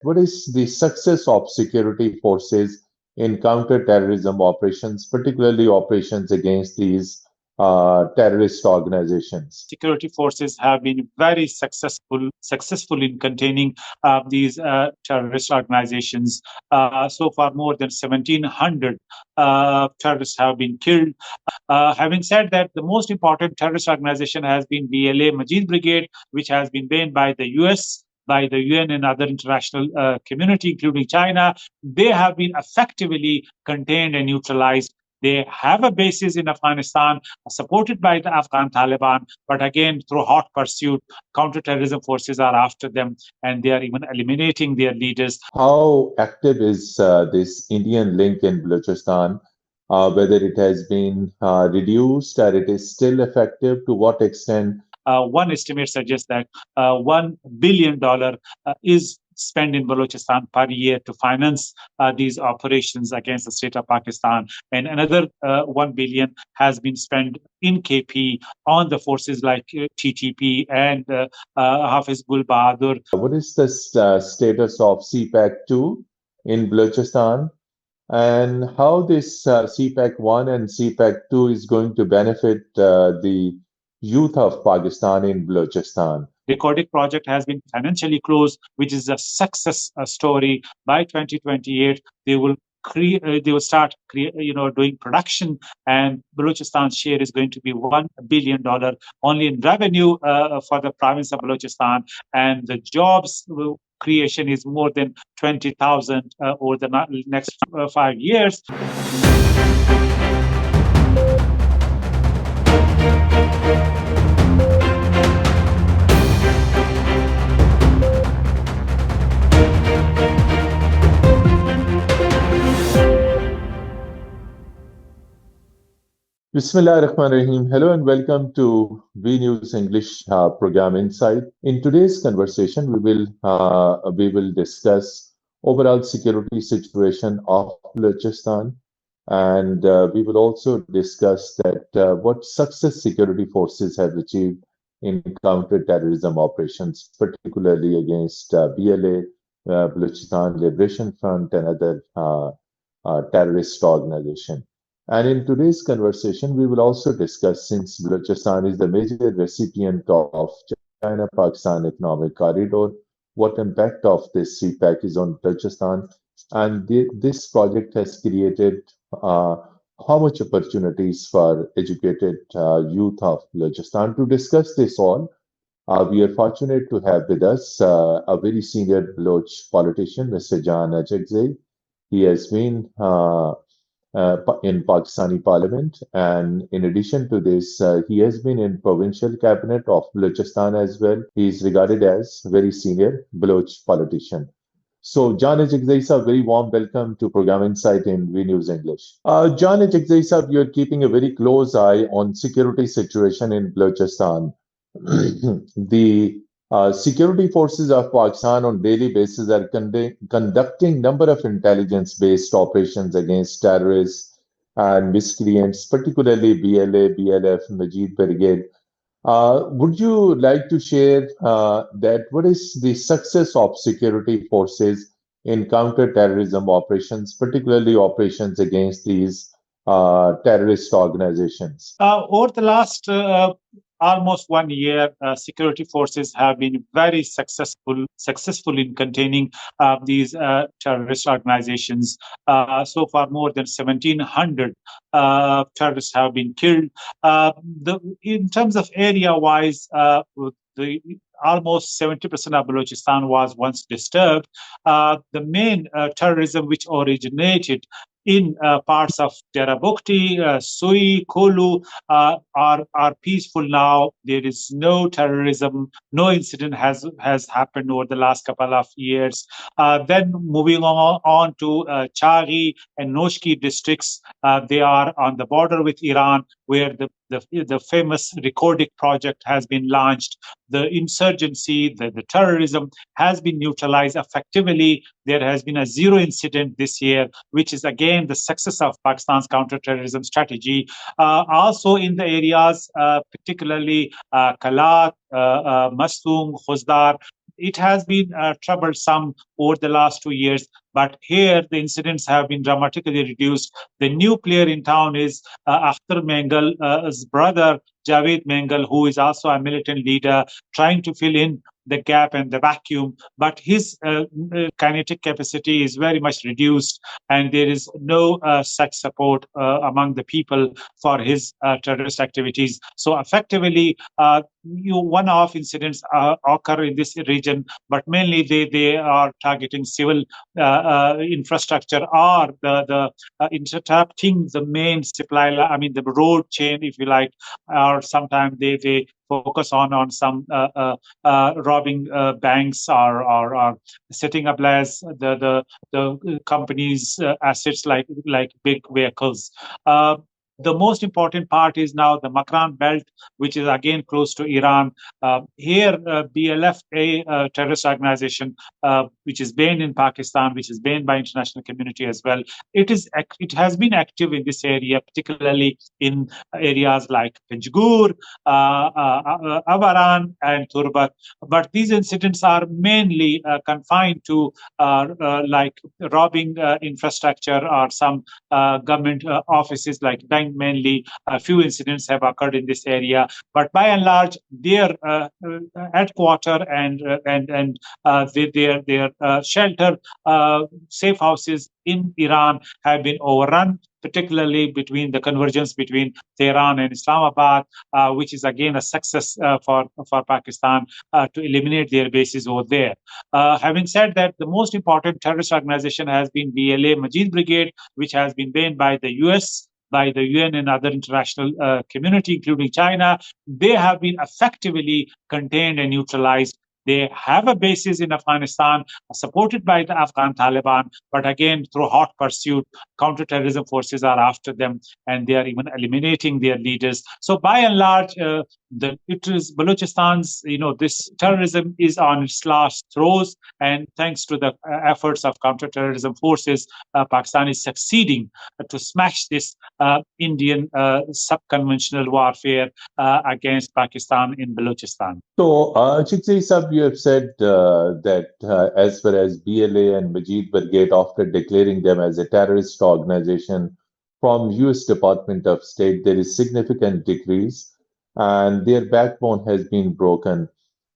What is the success of security forces in counter-terrorism operations, particularly operations against these terrorist organizations? Security forces have been very successful in containing these terrorist organizations. So far, more than 1,700 terrorists have been killed. Having said that, the most important terrorist organization has been BLA Majid Brigade, which has been banned by the US, by the UN and other international community, including China. They have been effectively contained and neutralized. They have a basis in Afghanistan, supported by the Afghan Taliban, but again, through hot pursuit, counterterrorism forces are after them, and they are even eliminating their leaders. How active is this Indian link in Balochistan? Whether it has been reduced or it is still effective, to what extent? One estimate suggests that $1 billion is spent in Balochistan per year to finance these operations against the state of Pakistan, and another $1 billion has been spent in KP on the forces like TTP and Hafiz Gul Bahadur. What is the status of CPAC-2 in Balochistan, and how this CPAC-1 and CPAC-2 is going to benefit the youth of Pakistan in Balochistan? Recording project has been financially closed, which is a success story. By 2028, they will start doing production, and Balochistan's share is going to be $1 billion only in revenue for the province of Balochistan, and the jobs creation is more than 20,000 over the next 5 years. Bismillah ar-Rahman ar-Rahim. Hello and welcome to V News English program Insight. In today's conversation, we will discuss overall security situation of Balochistan, and we will also discuss that what success security forces have achieved in counter-terrorism operations, particularly against BLA, Balochistan Liberation Front, and other terrorist organizations. And in today's conversation, we will also discuss, since Balochistan is the major recipient of China-Pakistan Economic Corridor, what impact of this CPAC is on Balochistan, and this project has created how much opportunities for educated youth of Balochistan. To discuss this all, we are fortunate to have with us a very senior Baloch politician, Mr. Achakzai. He has been in Pakistani Parliament, and in addition to this, he has been in provincial cabinet of Balochistan as well. He is regarded as very senior Baloch politician. So, John Achakzai sir, very warm welcome to Program Insight in V News English. John Achakzai sir, you are keeping a very close eye on security situation in Balochistan. The security forces of Pakistan on daily basis are conducting number of intelligence-based operations against terrorists and miscreants, particularly BLA, BLF, Majid Brigade. Would you like to share that what is the success of security forces in counter-terrorism operations, particularly operations against these terrorist organizations? Over the last almost 1 year, security forces have been very successful in containing these terrorist organizations. So far, more than 1,700 terrorists have been killed. In terms of area-wise, almost 70% of Balochistan was once disturbed. The main terrorism which originated in parts of Dera Sui, Kolu are peaceful now. There is no terrorism. No incident has happened over the last couple of years. Then moving on to Chari and Noshki districts, they are on the border with Iran, where the famous Recordic project has been launched. The insurgency, the terrorism has been neutralized effectively. There has been a zero incident this year, which is again the success of Pakistan's counterterrorism strategy. Also in the areas, particularly Kalat, Mastung, Khuzdar, it has been troublesome over the last 2 years, but here the incidents have been dramatically reduced. The new player in town is Akhtar Mengal's brother, Javed Mengal, who is also a militant leader, trying to fill in the gap and the vacuum, but his kinetic capacity is very much reduced, and there is no such support among the people for his terrorist activities. So effectively, one-off incidents occur in this region, but mainly they are targeting civil infrastructure, or the interrupting the main supply, the road chain, if you like, or sometimes they focus on some robbing banks, or setting up as the company's assets, like big vehicles. The most important part is now the Makran belt, which is again close to Iran. Here, BLF, a terrorist organization, which is banned in Pakistan, which is banned by international community as well. It has been active in this area, particularly in areas like Panjgur, Avaran, and Turbat. But these incidents are mainly confined to like robbing infrastructure or some government offices like bank. Mainly, a few incidents have occurred in this area, but by and large, their headquarters and their shelter safe houses in Iran have been overrun, particularly between the convergence between Tehran and Islamabad, which is again a success for Pakistan to eliminate their bases over there. Having said that, the most important terrorist organization has been BLA Majid Brigade, which has been banned by the US, by the UN and other international community, including China. They have been effectively contained and neutralized. They have a basis in Afghanistan, supported by the Afghan Taliban, but again, through hot pursuit, counterterrorism forces are after them, and they are even eliminating their leaders. So by and large, it is Balochistan's, this terrorism is on its last throes, and thanks to the efforts of counterterrorism forces, Pakistan is succeeding to smash this Indian subconventional warfare against Pakistan in Balochistan. So, Achakzai Sab, you have said that as far as BLA and Majid Brigade, after declaring them as a terrorist organization from US Department of State, there is significant decrease and their backbone has been broken.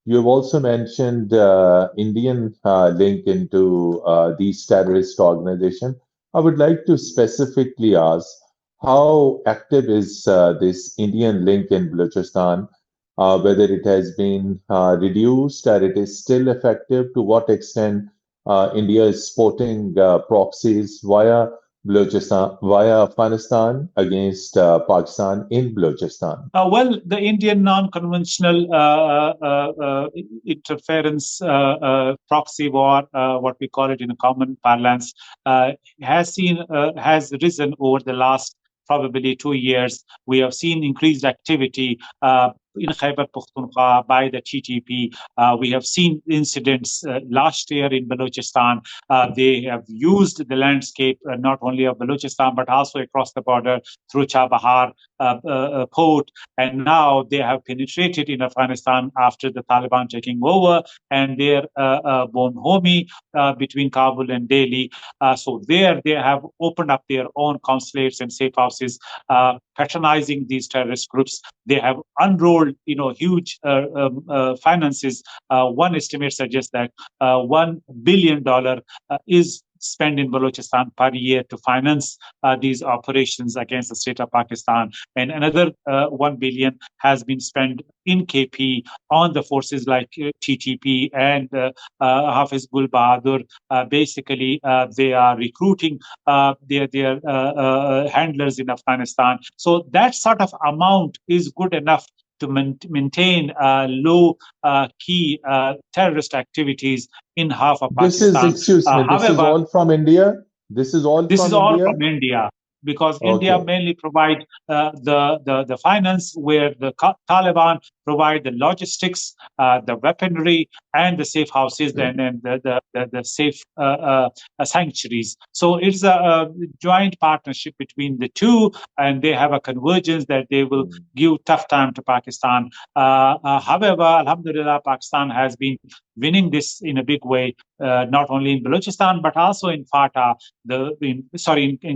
You have also mentioned Indian link into these terrorist organization. I would like to specifically ask, how active is this Indian link in Balochistan? Whether it has been reduced or it is still effective, to what extent India is supporting proxies via Balochistan, via Afghanistan against Pakistan in Balochistan? Well, the Indian non-conventional interference proxy war, what we call it in a common parlance, has risen over the last probably 2 years. We have seen increased activity in Khyber Pakhtunkhwa by the TTP. We have seen incidents last year in Balochistan. They have used the landscape not only of Balochistan but also across the border through Chabahar port, and now they have penetrated in Afghanistan after the Taliban taking over, and their bonhomie between Kabul and Delhi. So there they have opened up their own consulates and safe houses, patronizing these terrorist groups. They have unrolled, huge finances. One estimate suggests that $1 billion is spent in Balochistan per year to finance these operations against the state of Pakistan, and another 1 billion has been spent in KP on the forces like TTP and Hafiz Gul Bahadur. Basically, they are recruiting their handlers in Afghanistan. So that sort of amount is good enough to maintain low key terrorist activities in half of Pakistan. This is all from India? This is all from India, because India mainly provide the finance, where the Taliban provide the logistics, the weaponry, and the safe houses and the safe sanctuaries. So it's a joint partnership between the two, and they have a convergence that they will give tough time to Pakistan. However, Alhamdulillah, Pakistan has been winning this in a big way, not only in Balochistan but also in FATA, in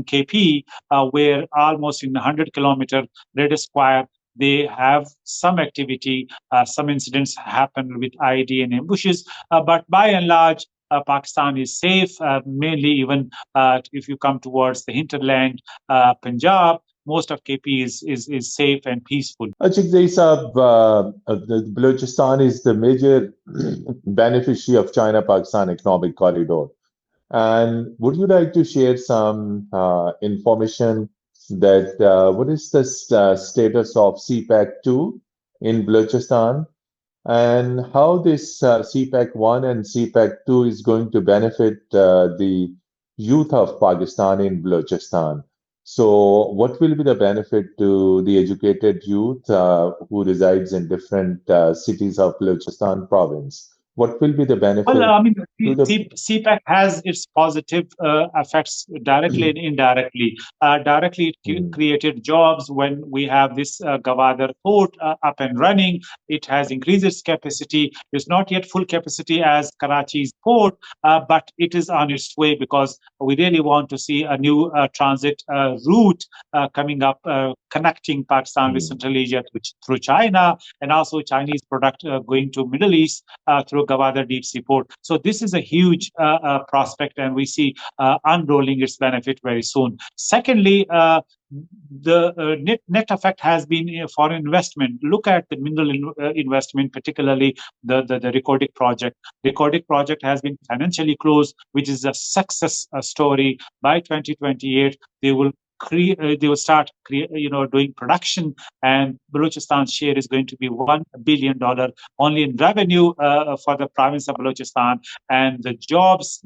KP, where almost in 100-kilometer radius square they have some activity. Some incidents happen with IED and ambushes, but by and large, Pakistan is safe. Mainly, even if you come towards the hinterland, Punjab, most of KP is safe and peaceful. Achakzai Saab, the Balochistan is the major beneficiary of China-Pakistan economic corridor. And would you like to share some information that what is the status of CPAC 2 in Balochistan, and how this CPAC 1 and CPAC 2 is going to benefit the youth of Pakistan in Balochistan? So, what will be the benefit to the educated youth who resides in different cities of Balochistan province? What will be the benefit Well, I mean, to the CPAC has its positive effects directly and indirectly. Directly, it created jobs when we have this Govt port up and running. It has increased its capacity. It's not yet full capacity as Karachi's port, but it is on its way because we really want to see a new transit route coming up, connecting Pakistan with Central Asia through China, and also Chinese product going to Middle East through Govt deep sea port. So this is a huge prospect, and we see unrolling its benefit very soon. Secondly, the net effect has been foreign investment. Look at the mineral investment, particularly the Recordic project. Recordic project has been financially closed, which is a success story. By 2028, they will start doing production, and Balochistan's share is going to be $1 billion only in revenue for the province of Balochistan, and the jobs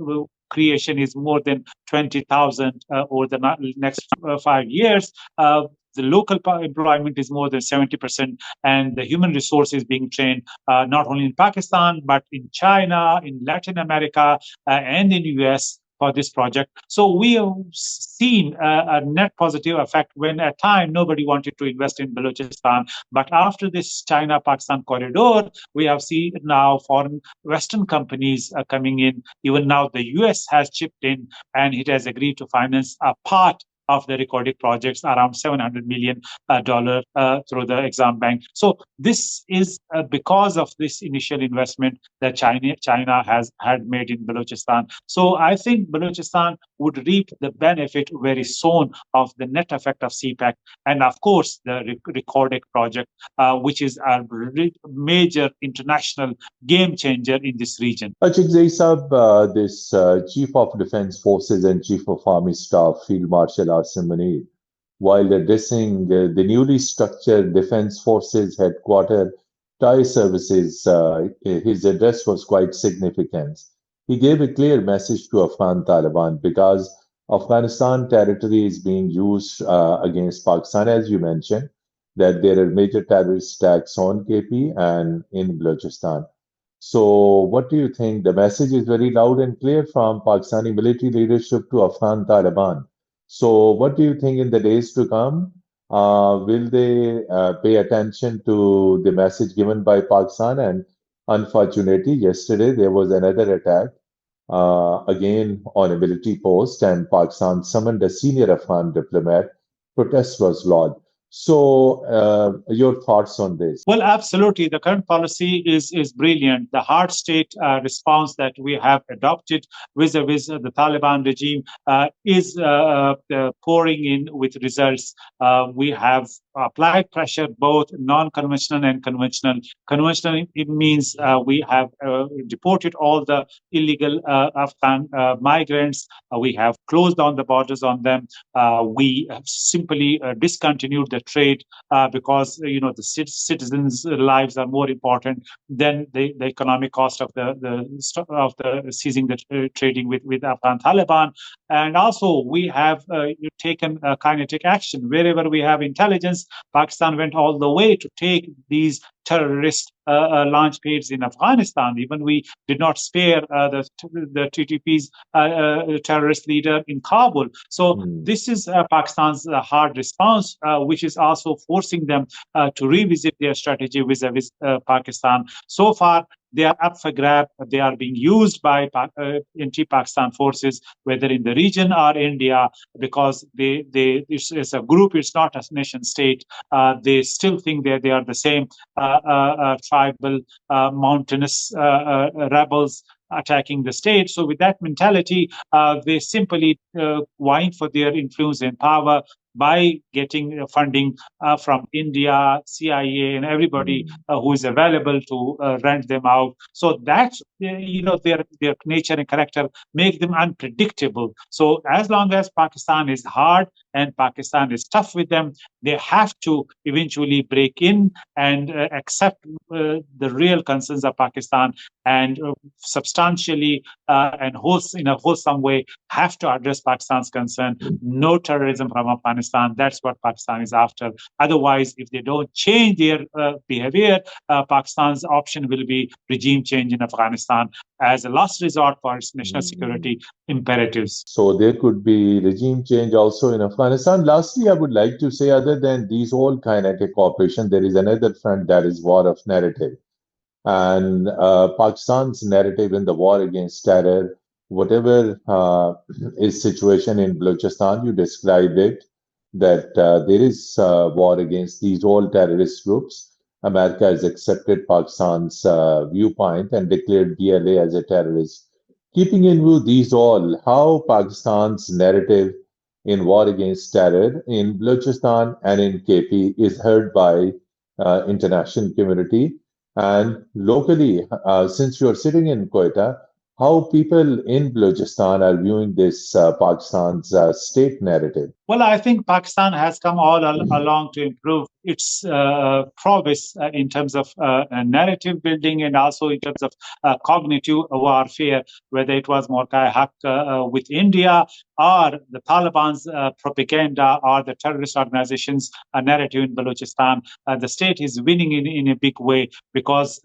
creation is more than 20,000 over the next 5 years. The local employment is more than 70%, and the human resources being trained not only in Pakistan but in China, in Latin America, and in US for this project. So we have seen a net positive effect when at time nobody wanted to invest in Balochistan. But after this China-Pakistan corridor, we have seen now foreign Western companies coming in. Even now the US has chipped in, and it has agreed to finance a part of the Recordic projects, around $700 million through the Exim Bank. So this is because of this initial investment that China had made in Balochistan. So I think Balochistan would reap the benefit very soon of the net effect of CPAC, and of course the Recordic project, which is a major international game changer in this region. Achakzai Saab, this Chief of Defense Forces and Chief of Army Staff, Field Marshal Asim Munir, while addressing the newly structured Defense Forces Headquarters Thai Services, his address was quite significant. He gave a clear message to Afghan Taliban because Afghanistan territory is being used against Pakistan, as you mentioned, that there are major terrorist attacks on KP and in Balochistan. So, what do you think? The message is very loud and clear from Pakistani military leadership to Afghan Taliban. So, what do you think in the days to come? Will they pay attention to the message given by Pakistan? And unfortunately, yesterday there was another attack again on a military post, and Pakistan summoned a senior Afghan diplomat. Protest was lodged. So, your thoughts on this? Well, absolutely. The current policy is brilliant. The hard state response that we have adopted vis-a-vis the Taliban regime is pouring in with results. We have applied pressure, both non-conventional and conventional. Conventional, it means we have deported all the illegal Afghan migrants. We have closed down the borders on them. We have simply discontinued the trade because the citizens' lives are more important than the economic cost of the seizing the trading with Afghan Taliban. And also, we have taken kinetic action. Wherever we have intelligence, Pakistan went all the way to take these terrorist launch pads in Afghanistan. Even we did not spare the TTP's terrorist leader in Kabul. So this is Pakistan's hard response, which is also forcing them to revisit their strategy vis-a-vis Pakistan. So far, they are up for grab. They are being used by anti-Pakistan forces, whether in the region or India, because it's a group. It's not a nation state. They still think that they are the same tribal, mountainous rebels attacking the state. So with that mentality, they simply vying for their influence and power by getting funding from India, CIA, and everybody who is available to rent them out. So that's their nature and character make them unpredictable. So as long as Pakistan is hard and Pakistan is tough with them, they have to eventually break in and accept the real concerns of Pakistan and substantially and in a wholesome way have to address Pakistan's concern. No terrorism from Afghanistan. That's what Pakistan is after. Otherwise, if they don't change their behavior, Pakistan's option will be regime change in Afghanistan as a last resort for its national security imperatives. So there could be regime change also in Afghanistan. Lastly, I would like to say, other than these whole kinetic operation, there is another front, that is war of narrative. And Pakistan's narrative in the war against terror, whatever is situation in Balochistan, you described it, that there is war against these all terrorist groups. America has accepted Pakistan's viewpoint and declared BLA as a terrorist. Keeping in view these all, how Pakistan's narrative in war against terror in Balochistan and in KP is heard by international community, and locally, since you're sitting in Quetta, how people in Balochistan are viewing this Pakistan's state narrative? Well, I think Pakistan has come all along to improve its prowess in terms of narrative building and also in terms of cognitive warfare, whether it was Morkai Haq with India or the Taliban's propaganda or the terrorist organizations' narrative in Balochistan. The state is winning in a big way because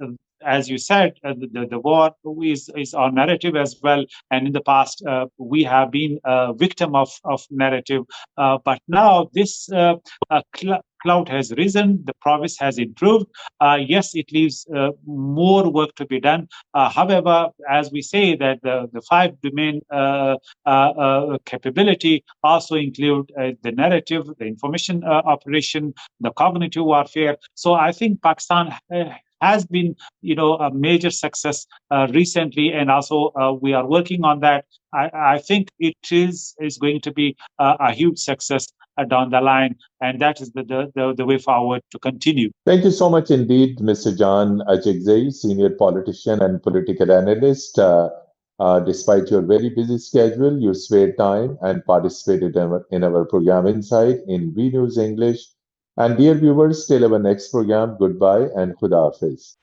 as you said, the war is our narrative as well. And in the past, we have been a victim of narrative. But now this cloud has risen, the prowess has improved. Yes, it leaves more work to be done. However, as we say that the five domain capability also include the narrative, the information operation, the cognitive warfare. So I think Pakistan has been, a major success recently, and also we are working on that. I think it is going to be a huge success down the line, and that is the way forward to continue. Thank you so much indeed, Mr. John Achakzai, senior politician and political analyst. Despite your very busy schedule, you spared time and participated in our program Insight in V News English. And dear viewers, till our next program, goodbye and Khuda Hafiz.